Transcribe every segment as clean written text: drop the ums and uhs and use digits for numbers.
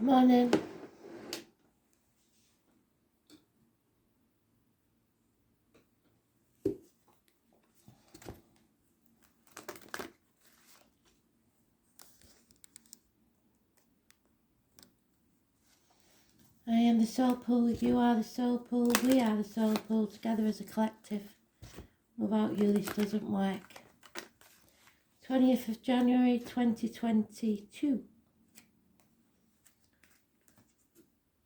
Morning. I am the soul pool, you are the soul pool, we are the soul pool, together as a collective. Without you this doesn't work. 20th of January 2022.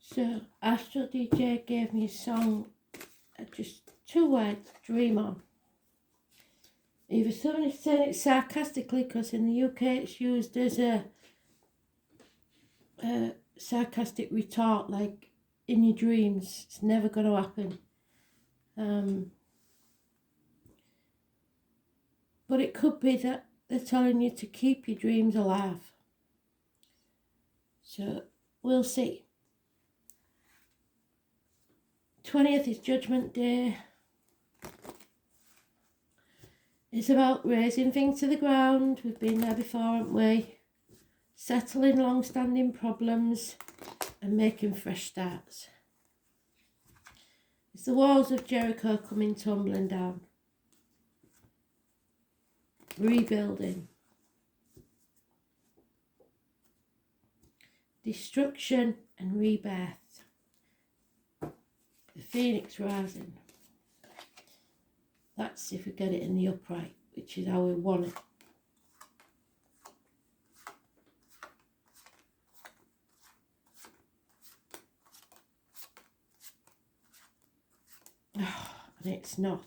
So Astro DJ gave me a song, just 2 words, dream on. Either somebody's saying it sarcastically because in the UK it's used as a sarcastic retort, like in your dreams, it's never going to happen. But it could be that they're telling you to keep your dreams alive. So we'll see. 20th is Judgment Day. It's about raising things to the ground. We've been there before, haven't we? Settling long-standing problems and making fresh starts. It's the walls of Jericho coming tumbling down. Rebuilding. Destruction and rebirth. The phoenix rising. That's if we get it in the upright, which is how we want it. And it's not.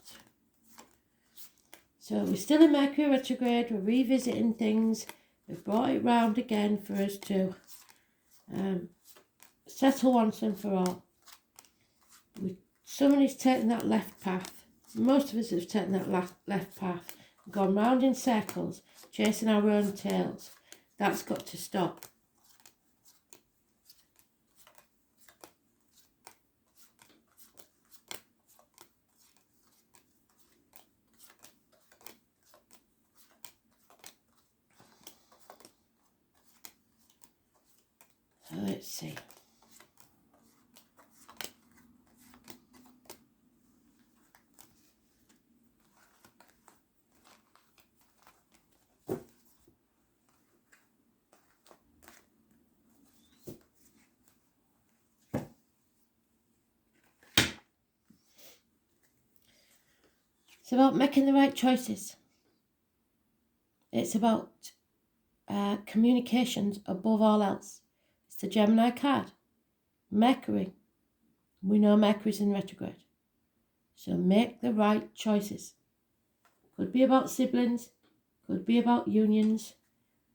So we're still in Mercury retrograde, we're revisiting things, we've brought it round again for us to settle once and for all. Somebody's taken that left path. Most of us have taken that left path and gone round in circles, chasing our own tails. That's got to stop. So let's see. It's about making the right choices. It's about communications above all else. It's the Gemini card. Mercury. We know Mercury's in retrograde. So make the right choices. Could be about siblings, could be about unions,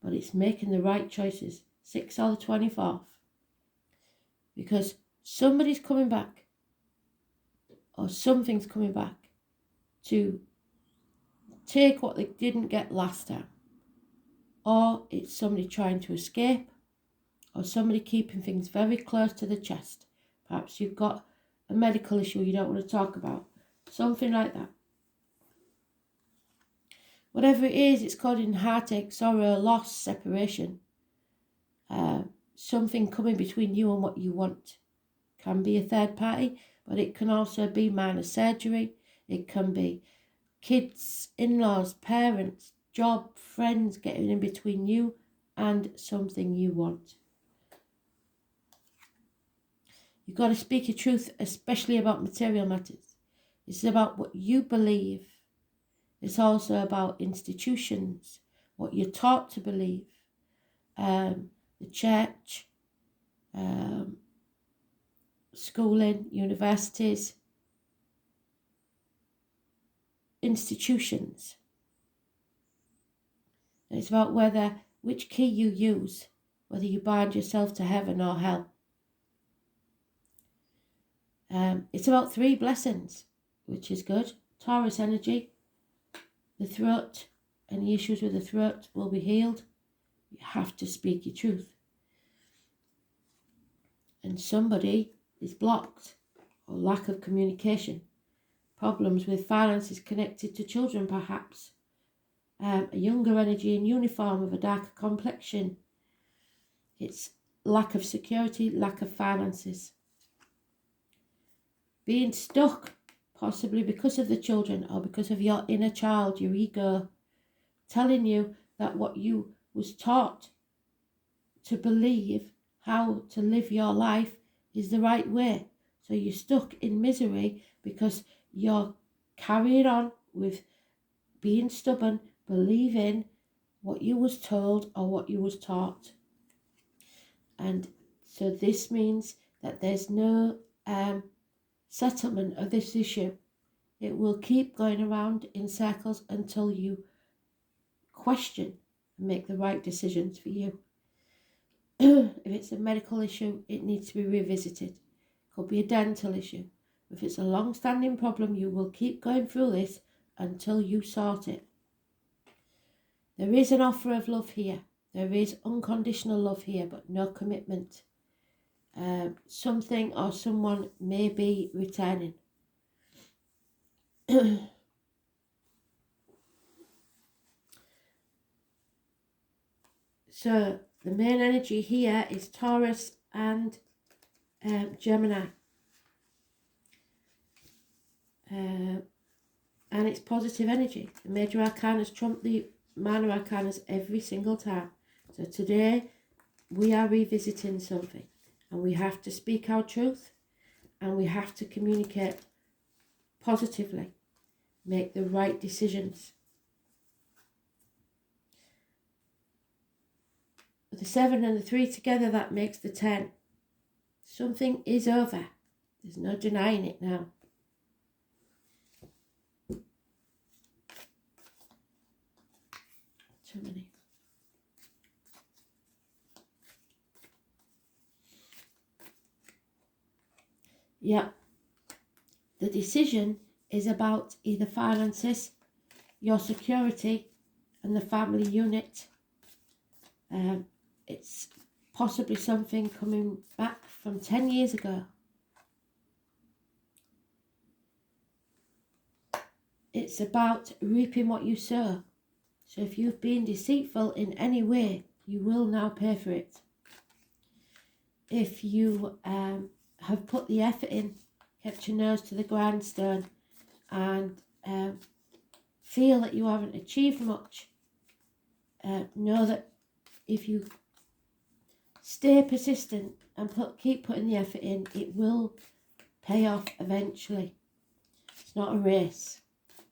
but it's making the right choices. 6th or the 24th. Because somebody's coming back, or something's coming back, to take what they didn't get last time. Or it's somebody trying to escape, or somebody keeping things very close to the chest. Perhaps you've got a medical issue you don't want to talk about. Something like that. Whatever it is, it's causing heartache, sorrow, loss, separation. Something coming between you and what you want. Can be a third party, but it can also be minor surgery. It can be kids, in-laws, parents, job, friends getting in between you and something you want. You've got to speak your truth, especially about material matters. It's about what you believe. It's also about institutions, what you're taught to believe. The church, schooling, universities, institutions. And it's about which key you use, whether you bind yourself to heaven or hell. It's about 3 blessings, which is good. Taurus energy, the throat, any issues with the throat will be healed. You have to speak your truth. And somebody is blocked, or lack of communication. Problems with finances connected to children, perhaps. A younger energy in uniform of a darker complexion. It's lack of security, lack of finances. Being stuck, possibly because of the children or because of your inner child, your ego, telling you that what you was taught to believe how to live your life is the right way. So you're stuck in misery because you're carrying on with being stubborn, believing what you was told or what you was taught. And so this means that there's no settlement of this issue. It will keep going around in circles until you question and make the right decisions for you. If it's a medical issue, it needs to be revisited. It could be a dental issue. If it's a long-standing problem, you will keep going through this until you sort it. There is an offer of love here. There is unconditional love here, but no commitment. Something or someone may be returning. So the main energy here is Taurus and Gemini. And it's positive energy. The major arcanas trump the minor arcanas every single time. So today we are revisiting something, and we have to speak our truth, and we have to communicate positively, make the right decisions. With the 7 and the 3 together, that makes the 10. Something is over. There's no denying it now. Too many. Yeah. The decision is about either finances, your security, and the family unit. It's possibly something coming back from 10 years ago. It's about reaping what you sow. So if you've been deceitful in any way, you will now pay for it. If you have put the effort in, kept your nose to the grindstone, and feel that you haven't achieved much, know that if you stay persistent and keep putting the effort in, it will pay off eventually. It's not a race.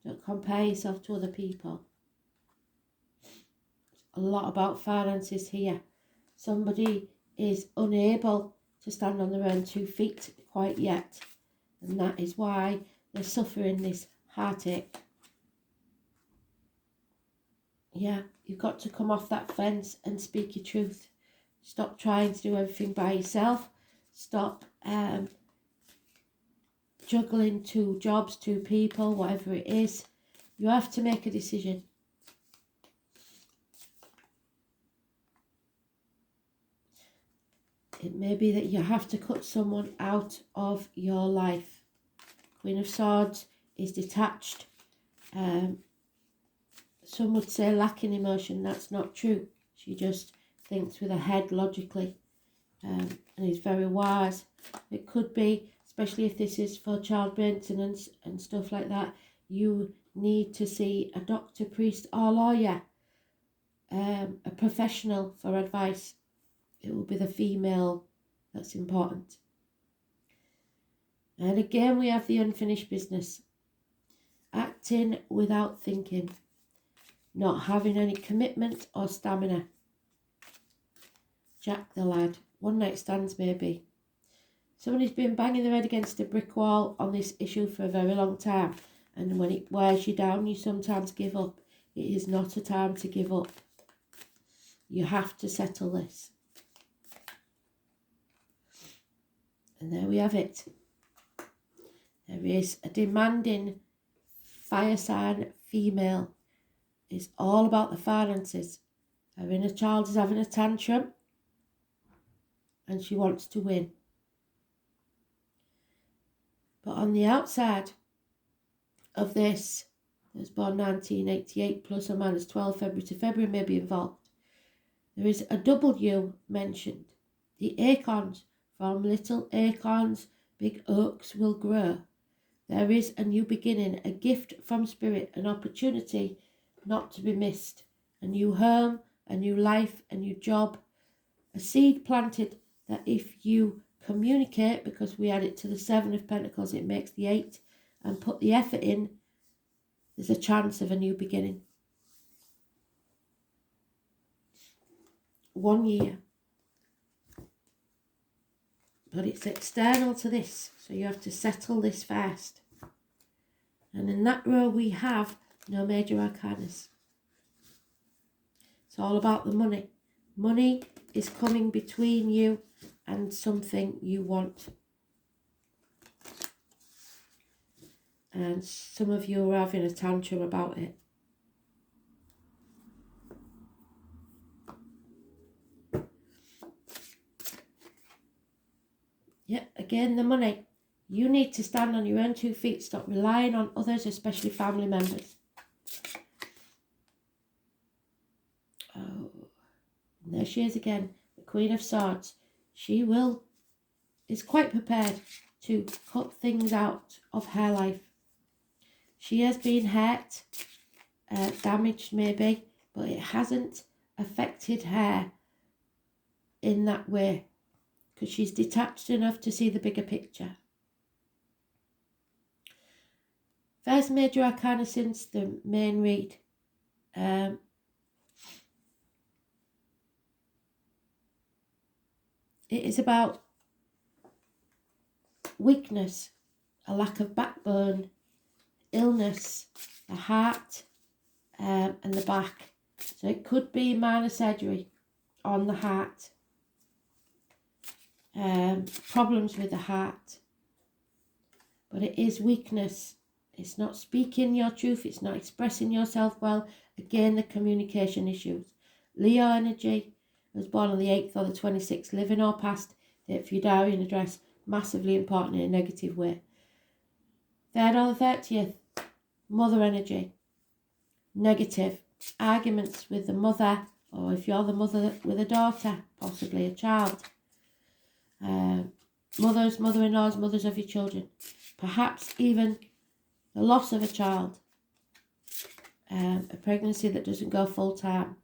Don't compare yourself to other people. A lot about finances here. Somebody is unable to stand on their own 2 feet quite yet, and that is why they're suffering this heartache. Yeah, you've got to come off that fence and speak your truth. Stop trying to do everything by yourself. Stop juggling 2 jobs, 2 people, whatever it is. You have to make a decision. It may be that you have to cut someone out of your life. Queen of Swords is detached. Some would say lacking emotion. That's not true. She just thinks with her head logically, and is very wise. It could be, especially if this is for child maintenance and stuff like that, you need to see a doctor, priest or lawyer, a professional for advice. It will be the female that's important. And again, we have the unfinished business. Acting without thinking. Not having any commitment or stamina. Jack the lad. One night stands maybe. Somebody's been banging their head against a brick wall on this issue for a very long time. And when it wears you down, you sometimes give up. It is not a time to give up. You have to settle this. And there we have it. There is a demanding fire sign female. It's all about the finances. Her inner child is having a tantrum and she wants to win. But on the outside of this, that was born 1988 plus or minus 12 February to February may be involved. There is a W mentioned. The acorns, from little acorns, big oaks will grow. There is a new beginning, a gift from Spirit, an opportunity not to be missed. A new home, a new life, a new job, a seed planted that if you communicate, because we add it to the 7 of Pentacles, it makes the 8, and put the effort in, there's a chance of a new beginning. 1 year. But it's external to this, so you have to settle this first. And in that row we have no major arcanas. It's all about the money. Money is coming between you and something you want. And some of you are having a tantrum about it. Yeah, again, the money. You need to stand on your own 2 feet. Stop relying on others, especially family members. Oh, and there she is again, the Queen of Swords. She is quite prepared to cut things out of her life. She has been hurt, damaged maybe, but it hasn't affected her in that way, because she's detached enough to see the bigger picture. First major arcana since the main read. It is about weakness, a lack of backbone, illness, the heart, and the back. So it could be minor surgery on the heart, problems with the heart, but it is weakness. It's not speaking your truth, it's not expressing yourself well. Again, the communication issues. Leo energy, was born on the 8th or the 26th, living or past, date for your diary and address, massively important in a negative way. 3rd or the 30th, mother energy, negative. Arguments with the mother, or if you're the mother with a daughter, possibly a child. Mothers, mother-in-laws, mothers of your children. Perhaps even the loss of a child. A pregnancy that doesn't go full time.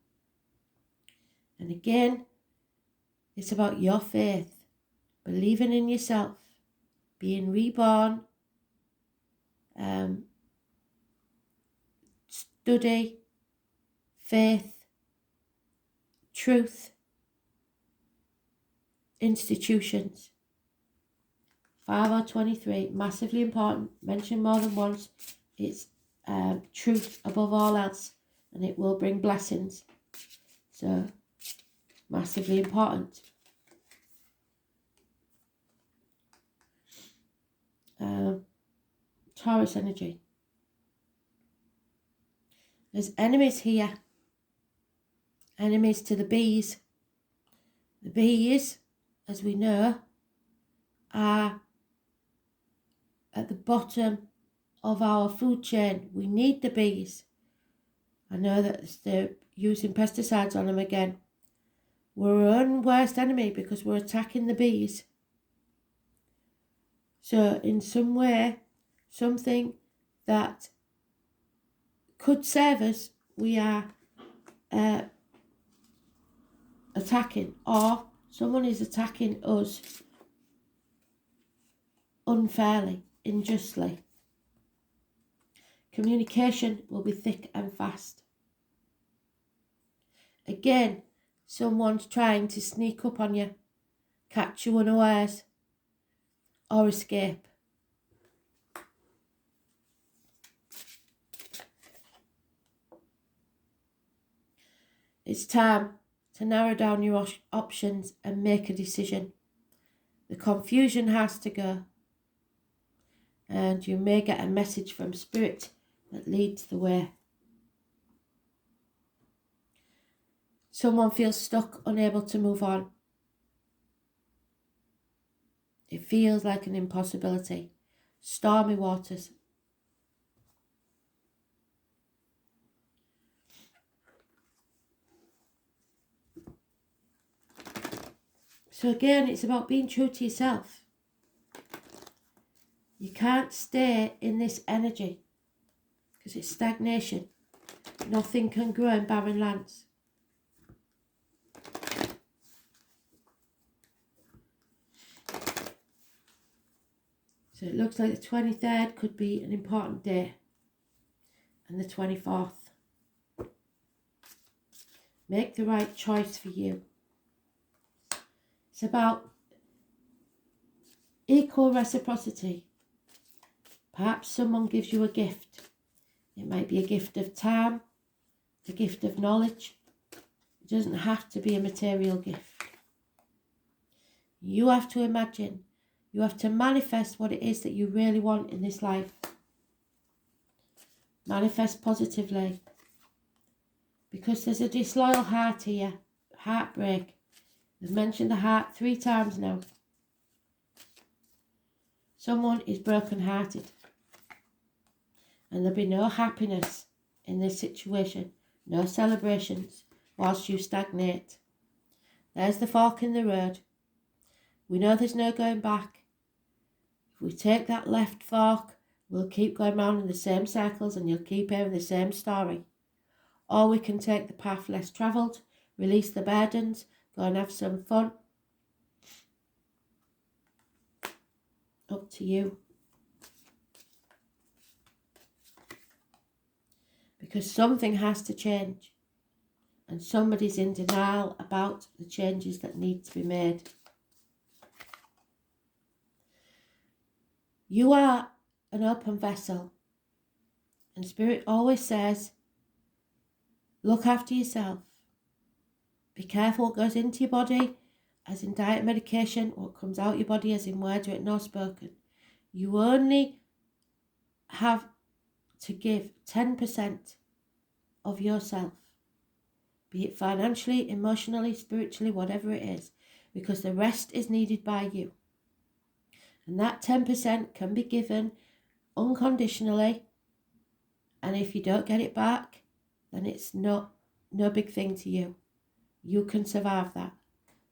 And again, it's about your faith, believing in yourself, being reborn, study, faith, truth, institutions. 5 or 23, massively important, mentioned more than once. It's truth above all else, and it will bring blessings. So, massively important. Taurus energy. There's enemies here. Enemies to the bees. The bees, as we know, are at the bottom of our food chain. We need the bees. I know that they're using pesticides on them again. We're our own worst enemy because we're attacking the bees. So in some way, something that could serve us, we are attacking, or someone is attacking us unfairly, unjustly. Communication will be thick and fast. Again, someone's trying to sneak up on you, catch you unawares, or escape. It's time to narrow down your options and make a decision. The confusion has to go, and you may get a message from Spirit that leads the way. Someone feels stuck, unable to move on. It feels like an impossibility. Stormy waters. So again, it's about being true to yourself. You can't stay in this energy because it's stagnation. Nothing can grow in barren lands. So it looks like the 23rd could be an important day. And the 24th. Make the right choice for you. It's about equal reciprocity. Perhaps someone gives you a gift. It might be a gift of time, a gift of knowledge. It doesn't have to be a material gift. You have to imagine. You have to manifest what it is that you really want in this life. Manifest positively. Because there's a disloyal heart here. Heartbreak. I've mentioned the heart 3 times now. Someone is broken-hearted. And there'll be no happiness in this situation. No celebrations whilst you stagnate. There's the fork in the road. We know there's no going back. If we take that left fork, we'll keep going round in the same circles and you'll keep hearing the same story. Or we can take the path less travelled, release the burdens, go and have some fun. Up to you. Because something has to change. And somebody's in denial about the changes that need to be made. You are an open vessel. And Spirit always says, look after yourself. Be careful what goes into your body, as in diet, medication, what comes out your body, as in words written or spoken. You only have to give 10% of yourself, be it financially, emotionally, spiritually, whatever it is, because the rest is needed by you. And that 10% can be given unconditionally, and if you don't get it back, then it's no big thing to you. You can survive that.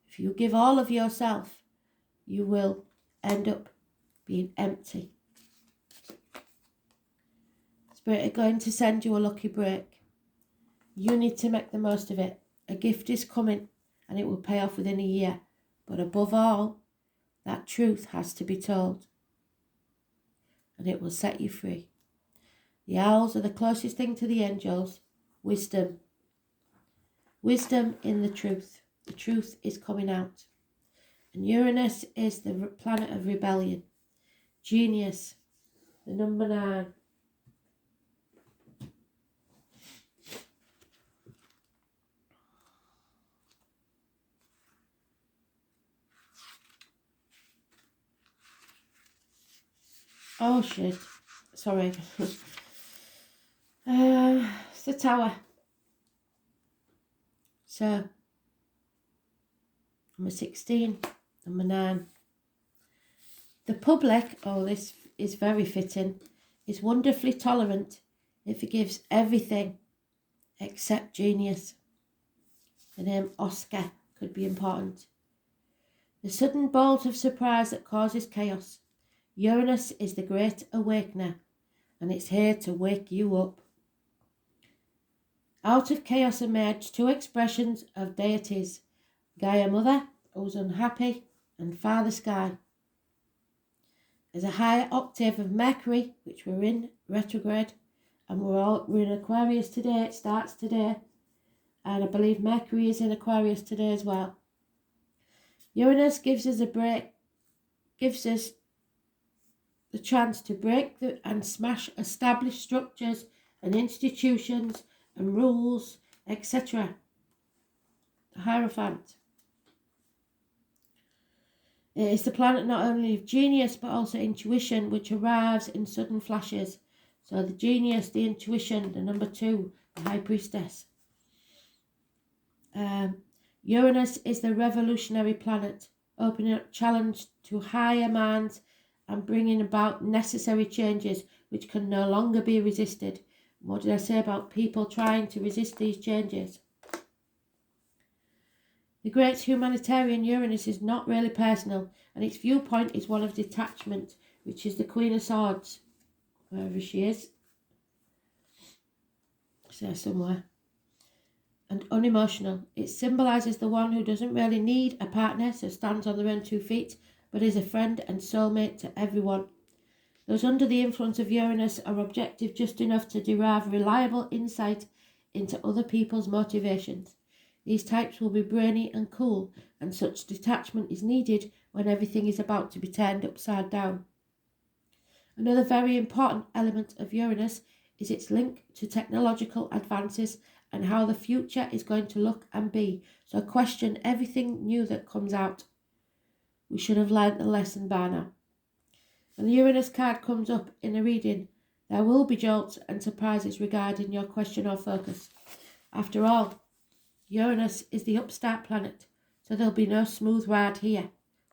If you give all of yourself, you will end up being empty. Spirit are going to send you a lucky break. You need to make the most of it. A gift is coming and it will pay off within a year. But above all, that truth has to be told. And it will set you free. The owls are the closest thing to the angels. Wisdom. Wisdom in the truth. The truth is coming out. And Uranus is the planet of rebellion. Genius. The number 9. Oh shit. Sorry. It's the Tower. So, number 16, number 9. The public, oh this is very fitting, is wonderfully tolerant. It forgives everything except genius. The name Oscar could be important. The sudden bolt of surprise that causes chaos. Uranus is the great awakener, and it's here to wake you up. Out of chaos emerge 2 expressions of deities, Gaia Mother, who's unhappy, and Father Sky. There's a higher octave of Mercury, which we're in retrograde, and we're in Aquarius today. It starts today, and I believe Mercury is in Aquarius today as well. Uranus gives us a break, gives us the chance to break and smash established structures and institutions and rules, etc. The Hierophant. It is the planet not only of genius but also intuition, which arrives in sudden flashes. So the genius, the intuition, the number 2, the High Priestess. Uranus is the revolutionary planet, opening up challenge to higher minds and bringing about necessary changes which can no longer be resisted. What did I say about people trying to resist these changes? The great humanitarian Uranus is not really personal, and its viewpoint is one of detachment, which is the Queen of Swords, wherever she is. It's there somewhere. And unemotional. It symbolises the one who doesn't really need a partner, so stands on their own 2 feet, but is a friend and soulmate to everyone. Those under the influence of Uranus are objective just enough to derive reliable insight into other people's motivations. These types will be brainy and cool, and such detachment is needed when everything is about to be turned upside down. Another very important element of Uranus is its link to technological advances and how the future is going to look and be, so question everything new that comes out. We should have learnt the lesson by now. When the Uranus card comes up in a reading, there will be jolts and surprises regarding your question or focus. After all, Uranus is the upstart planet, so there'll be no smooth ride here.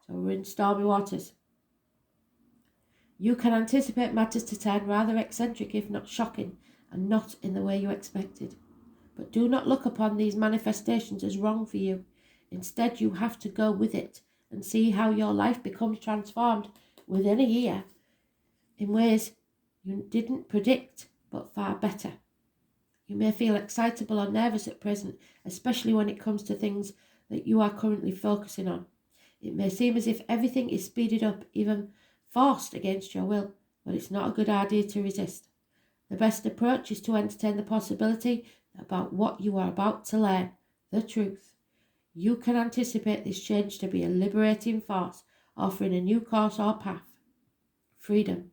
So we're in stormy waters. You can anticipate matters to turn rather eccentric, if not shocking, and not in the way you expected. But do not look upon these manifestations as wrong for you. Instead, you have to go with it and see how your life becomes transformed within a year in ways you didn't predict, but far better. You may feel excitable or nervous at present, especially when it comes to things that you are currently focusing on. It may seem as if everything is speeded up, even forced against your will, but it's not a good idea to resist. The best approach is to entertain the possibility about what you are about to learn, the truth. You can anticipate this change to be a liberating force, offering a new course or path. Freedom.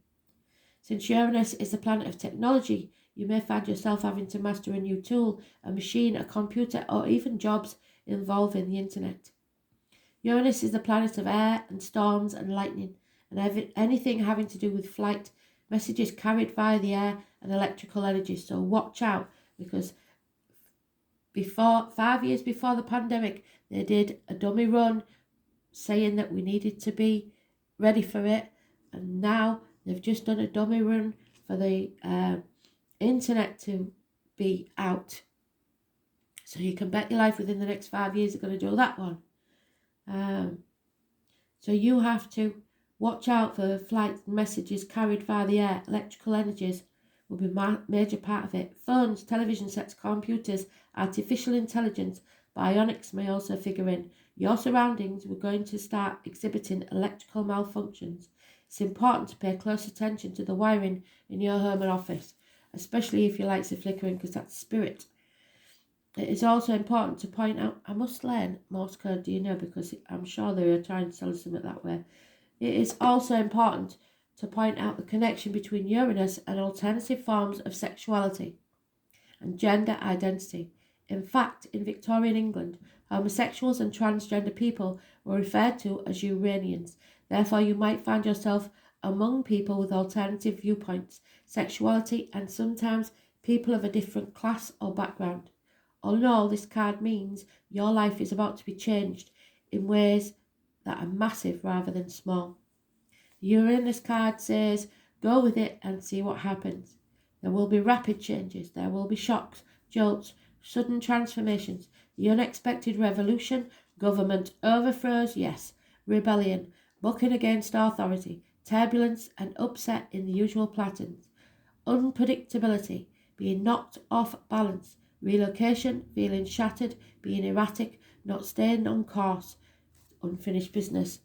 Since Uranus is the planet of technology, you may find yourself having to master a new tool, a machine, a computer, or even jobs involving the internet. Uranus is the planet of air and storms and lightning, and anything having to do with flight, messages carried via the air, and electrical energy. So watch out, because 5 years before the pandemic, they did a dummy run saying that we needed to be ready for it, and now they've just done a dummy run for the internet to be out. So you can bet your life within the next 5 years they're going to do that one. So you have to watch out for flight messages carried via the air. Electrical energies will be a major part of it. Phones, television sets, computers, artificial intelligence, bionics may also figure in. Your surroundings were going to start exhibiting electrical malfunctions. It's important to pay close attention to the wiring in your home and office, especially if your lights are flickering, because that's spirit. It is also important to point out, I must learn Morse code, do you know, because I'm sure they are trying to sell us something that way. It is also important to point out the connection between Uranus and alternative forms of sexuality and gender identity. In fact, in Victorian England, homosexuals and transgender people were referred to as Uranians. Therefore, you might find yourself among people with alternative viewpoints, sexuality, and sometimes people of a different class or background. All in all, this card means your life is about to be changed in ways that are massive rather than small. The Uranus card says, go with it and see what happens. There will be rapid changes. There will be shocks, jolts, sudden transformations, the unexpected revolution, government overthrows, yes, rebellion, bucking against authority, turbulence and upset in the usual patterns, unpredictability, being knocked off balance, relocation, feeling shattered, being erratic, not staying on course, unfinished business.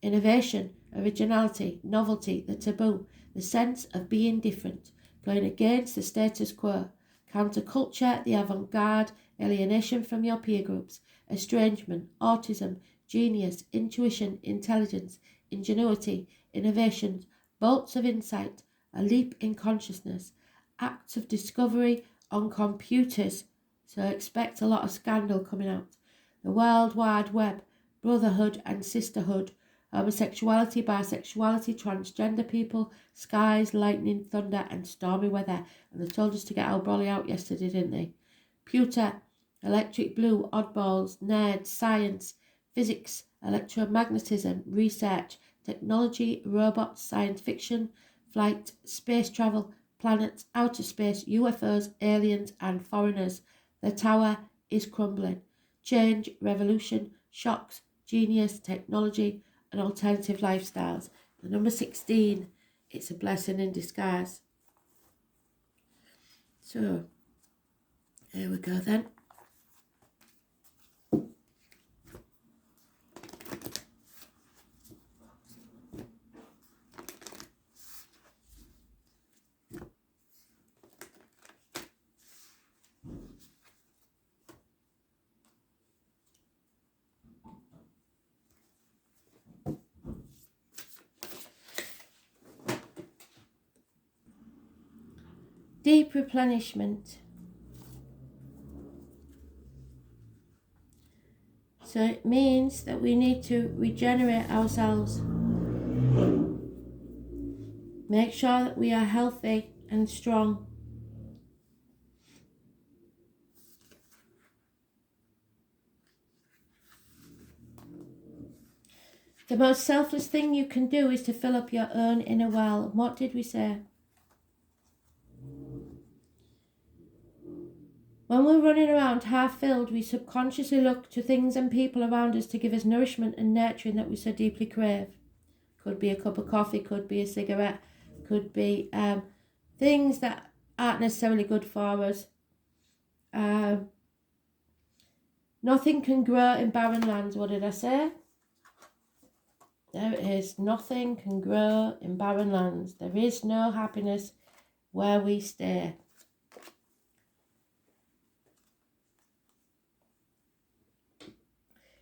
Innovation, originality, novelty, the taboo, the sense of being different, going against the status quo, counterculture, the avant-garde, alienation from your peer groups, estrangement, autism, genius, intuition, intelligence, ingenuity, innovations, bolts of insight, a leap in consciousness, acts of discovery on computers, so expect a lot of scandal coming out, the World Wide Web, brotherhood and sisterhood, homosexuality, bisexuality, transgender people, skies, lightning, thunder and stormy weather. And they told us to get our brolly out yesterday, didn't they? Pewter, electric blue, oddballs, nerds, science, physics, electromagnetism, research, technology, robots, science fiction, flight, space travel, planets, outer space, UFOs, aliens and foreigners. The tower is crumbling. change, revolution, shocks, genius, technology, and alternative lifestyles. The number 16, it's a blessing in disguise. So, here we go then. Deep replenishment. So it means that we need to regenerate ourselves. Make sure that we are healthy and strong. The most selfless thing you can do is to fill up your own inner well. What did we say? When we're running around half filled, we subconsciously look to things and people around us to give us nourishment and nurturing that we so deeply crave. Could be a cup of coffee, could be a cigarette, could be things that aren't necessarily good for us. Nothing can grow in barren lands. What did I say? There it is. Nothing can grow in barren lands. There is no happiness where we stay.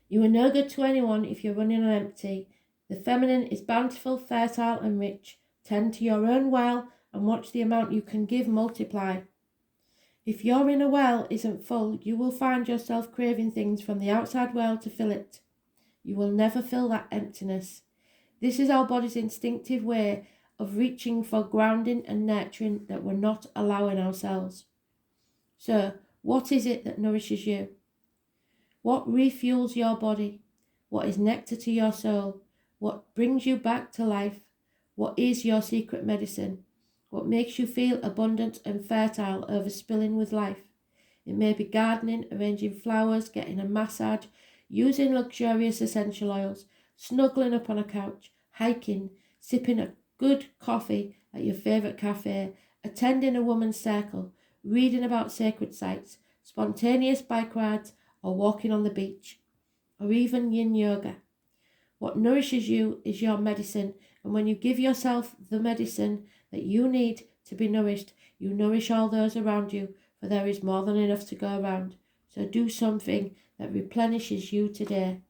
You are no good to anyone if you're running on empty. The feminine is bountiful, fertile and rich. Tend to your own well and watch the amount you can give multiply. If your inner well isn't full, you will find yourself craving things from the outside world to fill it. You will never fill that emptiness. This is our body's instinctive way of reaching for grounding and nurturing that we're not allowing ourselves. So, what is it that nourishes you? What refuels your body? What is nectar to your soul? What brings you back to life? What is your secret medicine? What makes you feel abundant and fertile, overspilling with life? It may be gardening, arranging flowers, getting a massage, using luxurious essential oils, snuggling up on a couch, hiking, sipping a good coffee at your favourite cafe, attending a woman's circle, reading about sacred sites, spontaneous bike rides, or walking on the beach, or even yin yoga. What nourishes you is your medicine, and when you give yourself the medicine that you need to be nourished, you nourish all those around you, for there is more than enough to go around. So do something that replenishes you today.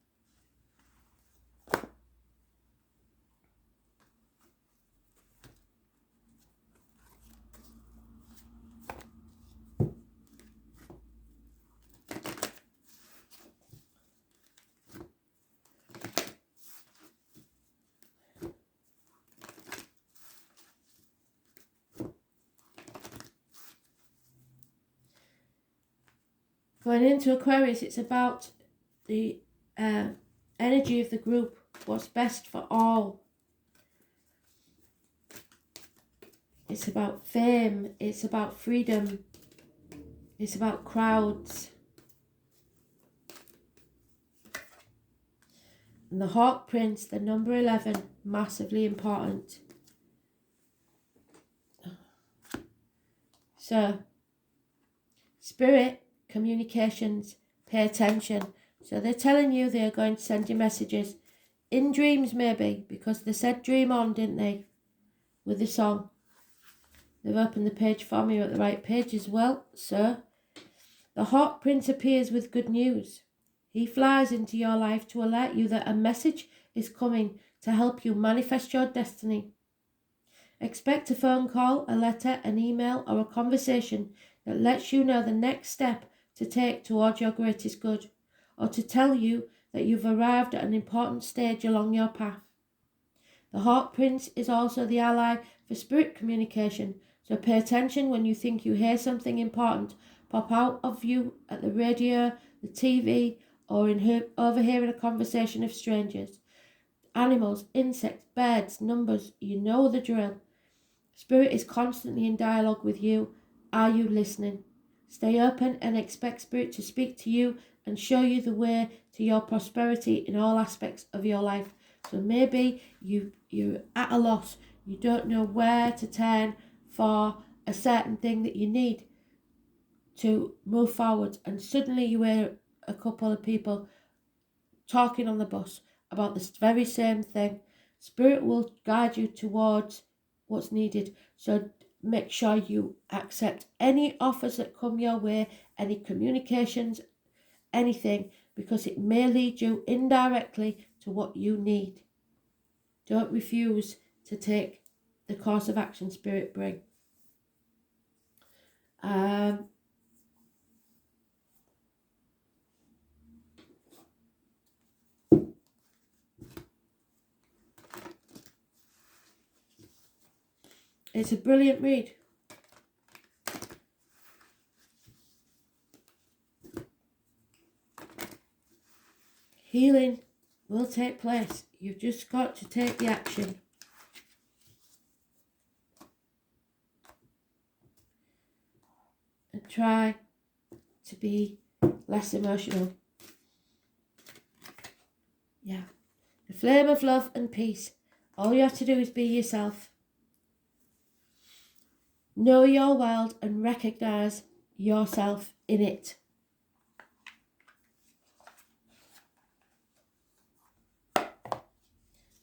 Going into Aquarius, it's about the energy of the group, what's best for all. It's about fame, it's about freedom, it's about crowds. And the Hawk Prince, the number 11, massively important. So, spirit, communications, pay attention. So they're telling you they are going to send you messages. In dreams maybe, because they said dream on, didn't they? With the song. They've opened the page for me. You're at the right page as well, sir. The Hawk Prince appears with good news. He flies into your life to alert you that a message is coming to help you manifest your destiny. Expect a phone call, a letter, an email, or a conversation that lets you know the next step to take towards your greatest good, or to tell you that you've arrived at an important stage along your path. The Hawk Prince is also the ally for spirit communication, so pay attention when you think you hear something important pop out of you at the radio, the TV, or overhearing a conversation of strangers. Animals, insects, birds, numbers, you know the drill. Spirit is constantly in dialogue with you. Are you listening? Stay open and expect Spirit to speak to you and show you the way to your prosperity in all aspects of your life. So maybe you're at a loss. You don't know where to turn for a certain thing that you need to move forward, and suddenly you hear a couple of people talking on the bus about this very same thing. Spirit will guide you towards what's needed. So make sure you accept any offers that come your way, any communications, anything, because it may lead you indirectly to what you need. Don't refuse to take the course of action Spirit bring. It's a brilliant read. Healing will take place. You've just got to take the action. And try to be less emotional. Yeah. The flame of love and peace. All you have to do is be yourself. Know your world and recognize yourself in it.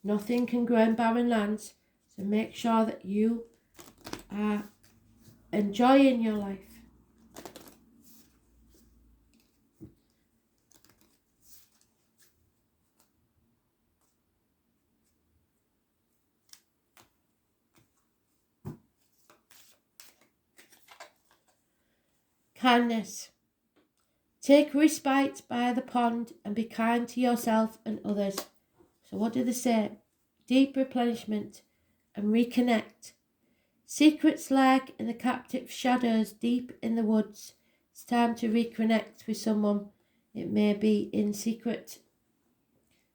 Nothing can grow in barren lands, so make sure that you are enjoying your life. Kindness. Take respite by the pond and be kind to yourself and others. So what do they say? Deep replenishment and reconnect. Secrets lurk in the captive shadows deep in the woods. It's time to reconnect with someone. It may be in secret.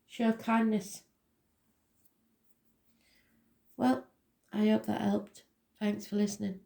Show kindness. Well, I hope that helped. Thanks for listening.